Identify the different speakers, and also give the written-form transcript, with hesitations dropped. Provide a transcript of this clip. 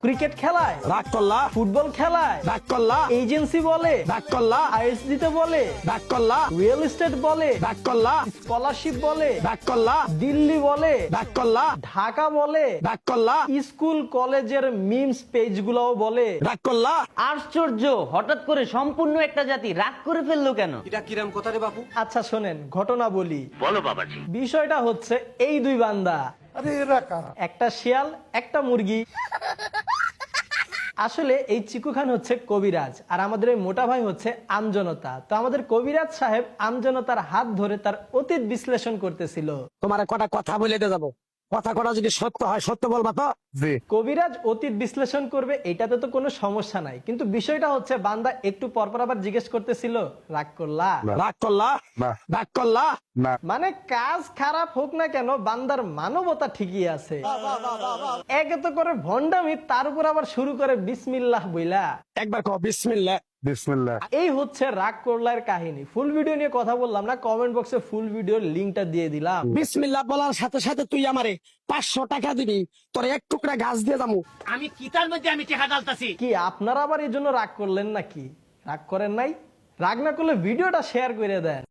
Speaker 1: Cricket খেলায়
Speaker 2: রাগ করলা,
Speaker 1: ফুটবল খেলায়
Speaker 2: রাগ করলা,
Speaker 1: এজেন্সি বলে
Speaker 2: রাগ করলা,
Speaker 1: আইএস দিতে বলে
Speaker 2: রাগ করলা,
Speaker 1: রিয়েল এস্টেট বলে
Speaker 2: রাগ করলা,
Speaker 1: স্কলারশিপ বলে
Speaker 2: রাগ করলা,
Speaker 1: দিল্লি বলে
Speaker 2: রাগ করলা,
Speaker 1: ঢাকা বলে
Speaker 2: রাগ করলা,
Speaker 1: স্কুল কলেজের মিমস পেজ গুলাও বলে।
Speaker 2: রাগ করলা।
Speaker 3: আশ্চর্য, হঠাৎ করে সম্পূর্ণ একটা জাতি রাগ করে ফেললো কেন?
Speaker 4: এটা কিরাম কথা রে বাপু?
Speaker 1: আচ্ছা শোনেন, ঘটনা বলি।
Speaker 3: বলো বাবাজি।
Speaker 1: বিষয়টা হচ্ছে এই দুই বান্দা, একটা শিয়াল একটা মুরগি। আসলে এই চিকু খান হচ্ছে কবিরাজ, আর আমাদের এই মোটা ভাই হচ্ছে আমজনতা। তো আমাদের কবিরাজ সাহেব আমজনতার হাত ধরে তার অতীত বিশ্লেষণ করতেছিল।
Speaker 2: তোমার কটা কথা বলে দিয়ে যাবো, কথা কটা যদি সত্য হয় সত্য বলবা তো।
Speaker 1: কবিরাজ অতীত বিশ্লেষণ করবে, এটাতে তো কোনো সমস্যা নাই, কিন্তু বিষয়টা হচ্ছে বান্দা একটু পরপর আবার জিজ্ঞেস করতেছিল, রাগ করলা?
Speaker 2: রাগ করলা, রাগ করলা।
Speaker 1: মানে কাজ খারাপ হোক না কেন, বান্দার মানবতা ঠিকই আছে। একে তো করে ভণ্ডামি, তার উপর আবার শুরু করে বিসমিল্লাহ বইলা।
Speaker 2: একবার কও বিসমিল্লাহ।
Speaker 1: এই হচ্ছে রাগ করলার কাহিনী। ফুল ভিডিও নিয়ে কথা বললাম না, কমেন্ট বক্সে ফুল ভিডিওর লিঙ্কটা দিয়ে দিলাম।
Speaker 2: বিসমিল্লাহ বলার সাথে সাথে তুই আমারে 500 টাকা দিবি, তোর এক টুকরা গাছ দিয়ে যাবো।
Speaker 3: আমি কিতার মধ্যে আমি টেকা ডালতাছি।
Speaker 1: কি আপনারা আবার এই জন্য রাগ করলেন নাকি? রাগ করেন নাই? রাগ না করলে ভিডিওটা শেয়ার করে দেন।